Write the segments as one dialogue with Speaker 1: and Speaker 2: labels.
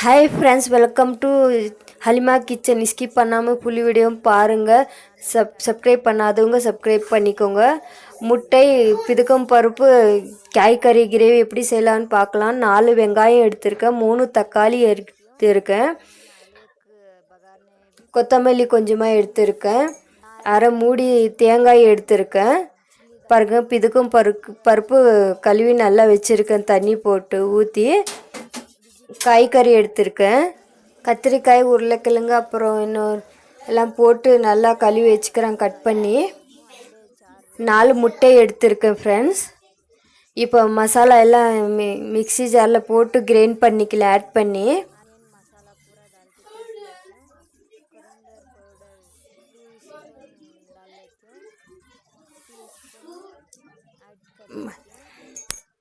Speaker 1: Hi friends, welcome to Halima kitchen. Skip பண்ணாம full video பாருங்க. Subscribe பண்ணாதவங்க சப்ஸ்கிரைப் பண்ணிக்கோங்க. முட்டை, பிதுக்கம் பருப்பு, காய்கறி கிரேவி எப்படி செய்யலாம்னு பார்க்கலாம். 4 வெங்காயம் எடுத்திருக்கேன், 3 தக்காளி எடுத்திருக்கேன், கொத்தமல்லி கொஞ்சமாக எடுத்திருக்கேன், அரை மூடி தேங்காய் எடுத்திருக்கேன். பாருங்க, பிதுக்கும் பருப்பு கழுவி நல்லா வச்சுருக்கேன், தண்ணி போட்டு ஊற்றி. காய்கறி எடுத்திருக்கேன், கத்திரிக்காய், உருளைக்கிழங்கு, அப்புறம் இன்னும் எல்லாம் போட்டு நல்லா கழுவி வச்சுக்கிறேன் கட் பண்ணி. 4 முட்டை எடுத்திருக்கேன் ஃப்ரெண்ட்ஸ். இப்போ மசாலா எல்லாம் மிக்ஸி ஜாரில் போட்டு கிரைண்ட் பண்ணிக்கலாம். ஆட் பண்ணி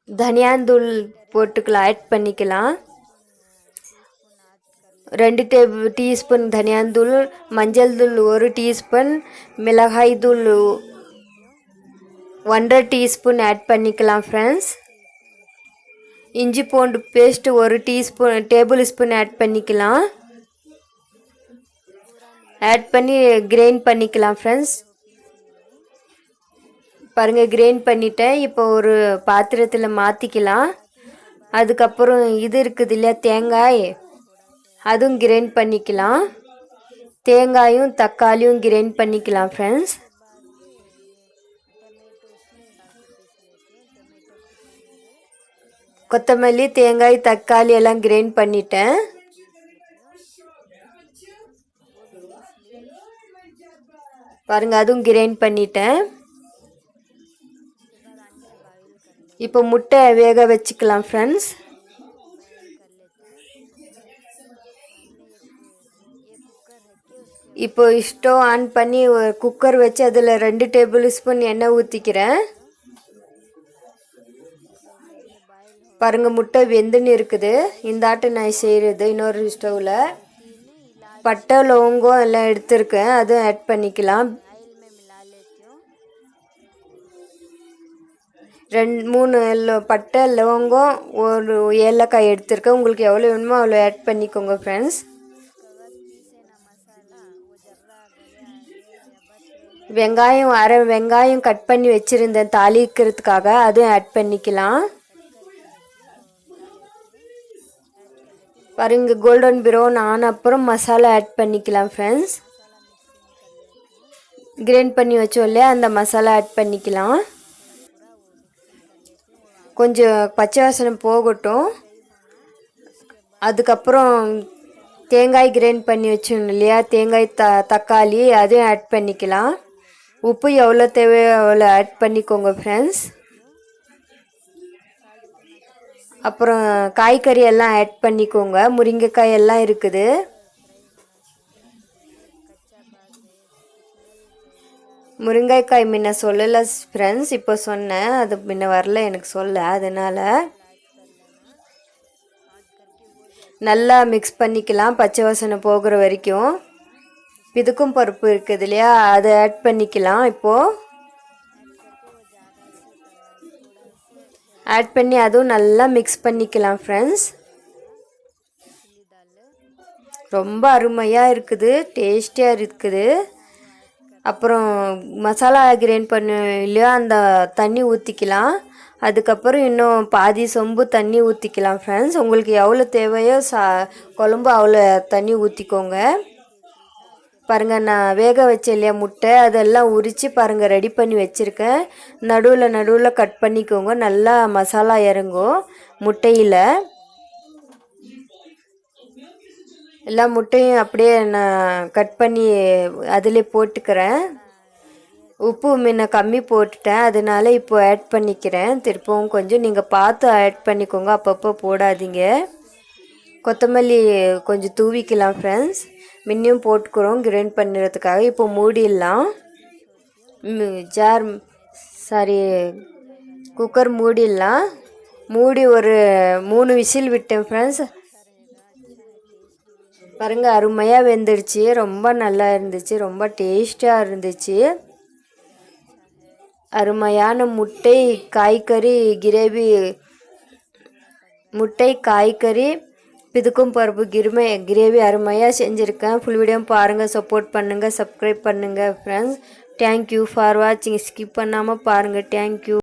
Speaker 1: தனியாந்தூள் போட்டுக்கலாம், ஆட் பண்ணிக்கலாம். 2 டீஸ்பூன் தனியாந்தூள், மஞ்சள் தூள் 1 டீஸ்பூன், மிளகாய் தூள் 1.5 டீஸ்பூன் ஆட் பண்ணிக்கலாம் ஃப்ரெண்ட்ஸ். இஞ்சி பூண்டு பேஸ்ட் 1 டேபிள் ஸ்பூன் ஆட் பண்ணிக்கலாம். ஆட் பண்ணி கிரைண்ட் பண்ணிக்கலாம் ஃப்ரெண்ட்ஸ். பாருங்கள், கிரைண்ட் பண்ணிட்டேன். இப்போ ஒரு பாத்திரத்தில் மாற்றிக்கலாம். அதுக்கப்புறம் இது இருக்குது இல்லையா, தேங்காய், அதுவும் கிரைண்ட் பண்ணிக்கலாம். தேங்காயும் தக்காளியும் கிரைண்ட் பண்ணிக்கலாம் ஃப்ரெண்ட்ஸ். கொத்தமல்லி, தேங்காய், தக்காளி எல்லாம் கிரைண்ட் பண்ணிட்டேன். பாருங்க, அதுவும் கிரைண்ட் பண்ணிட்டேன். இப்போ முட்டை வேக வச்சுக்கலாம் ஃப்ரெண்ட்ஸ். இப்போ ஸ்டவ் ஆன் பண்ணி ஒரு குக்கர் வச்சு அதில் 2 டேபிள் ஸ்பூன் எண்ணெய் ஊற்றிக்கிறேன். பாருங்கள், முட்டை வெந்துன்னு இருக்குது. இந்த ஆட்டை நான் செய்கிறது இன்னொரு ஸ்டவ்வில். பட்டை, லவங்கம் எல்லாம் எடுத்துருக்கேன், அதுவும் ஆட் பண்ணிக்கலாம். 2-3 பட்டை, லவங்கம், ஒரு ஏலக்காய் எடுத்துருக்கேன். உங்களுக்கு எவ்வளோ வேணுமோ அவ்வளோ ஆட் பண்ணிக்கோங்க ஃப்ரெண்ட்ஸ். வெங்காயம், அரை வெங்காயம் கட் பண்ணி வச்சுருந்தேன் தாளிக்கிறதுக்காக, அதுவும் ஆட் பண்ணிக்கலாம். பாருங்க, கோல்டன் ப்ரௌன் ஆன அப்புறம் மசாலா ஆட் பண்ணிக்கலாம் ஃப்ரெண்ட்ஸ். கிரைண்ட் பண்ணி வச்சோம் இல்லையா, அந்த மசாலா ஆட் பண்ணிக்கலாம். கொஞ்சம் பச்சை வாசனை போகட்டும். அதுக்கப்புறம் தேங்காய் கிரைண்ட் பண்ணி வச்சோம் இல்லையா, தேங்காய், தக்காளி, அதையும் ஆட் பண்ணிக்கலாம். உப்பு எவ்வளோ தேவையோ அவ்வளோ ஆட் பண்ணிக்கோங்க ஃப்ரெண்ட்ஸ். அப்புறம் காய்கறி எல்லாம் ஆட் பண்ணிக்கோங்க. முருங்கைக்காய் எல்லாம் இருக்குது. முருங்கைக்காய் முன்ன சொல்லலை ஃப்ரெண்ட்ஸ், இப்போ சொன்னேன், அது முன்ன வரல எனக்கு சொல்ல. அதனால் நல்லா மிக்ஸ் பண்ணிக்கலாம் பச்சை வாசனை போகிற வரைக்கும். பிதுக்கும் பருப்பு இருக்குது இல்லையா, அதை ஆட் பண்ணிக்கலாம். இப்போது ஆட் பண்ணி அதுவும் நல்லா மிக்ஸ் பண்ணிக்கலாம் ஃப்ரெண்ட்ஸ். ரொம்ப அருமையாக இருக்குது, டேஸ்டியாக இருக்குது. அப்புறம் மசாலா கிரைண்ட் பண்ண இல்லையா, அந்த தண்ணி ஊற்றிக்கலாம். அதுக்கப்புறம் இன்னும் பாதி சொம்பு தண்ணி ஊற்றிக்கலாம் ஃப்ரெண்ட்ஸ். உங்களுக்கு எவ்வளோ தேவையோ குழம்பு அவ்வளோ தண்ணி ஊற்றிக்கோங்க. பாருங்கள், நான் வேக வச்சேன் இல்லையா முட்டை, அதெல்லாம் உரித்து பாருங்கள் ரெடி பண்ணி வச்சுருக்கேன். நடுவில் கட் பண்ணிக்கோங்க, நல்லா மசாலா இறங்கும் முட்டையில். எல்லா முட்டையும் அப்படியே நான் கட் பண்ணி அதிலே போட்டுக்கிறேன். உப்பு முன்ன கம்மி போட்டுட்டேன், அதனால இப்போ ஆட் பண்ணிக்கிறேன். திருப்பவும் கொஞ்சம் நீங்கள் பார்த்து ஆட் பண்ணிக்கோங்க, அப்பப்போ போடாதீங்க. கொத்தமல்லி கொஞ்சம் தூவிக்கலாம் ஃப்ரெண்ட்ஸ். மின்னியும் போட்டுக்கிறோம் கிரைண்ட் பண்ணுறதுக்காக. இப்போ மூடிடலாம். குக்கர் மூடிடலாம். மூடி ஒரு 3 விசில் விட்டேன் ஃப்ரெண்ட்ஸ். பாருங்கள், அருமையாக வெந்துடுச்சு. ரொம்ப நல்லா இருந்துச்சு, ரொம்ப டேஸ்டாக இருந்துச்சு. அருமையான முட்டை காய்கறி கிரேவி, முட்டை, காய்கறி, இதுக்கும் பருப்பு கிரேவி அருமையாக செஞ்சுருக்கேன். ஃபுல் வீடியோ பாருங்கள், சப்போர்ட் பண்ணுங்கள், சப்ஸ்கிரைப் பண்ணுங்கள் ஃப்ரெண்ட்ஸ். தேங்க்யூ ஃபார் வாட்சிங். ஸ்கிப் பண்ணாமல் பாருங்கள். தேங்க்யூ.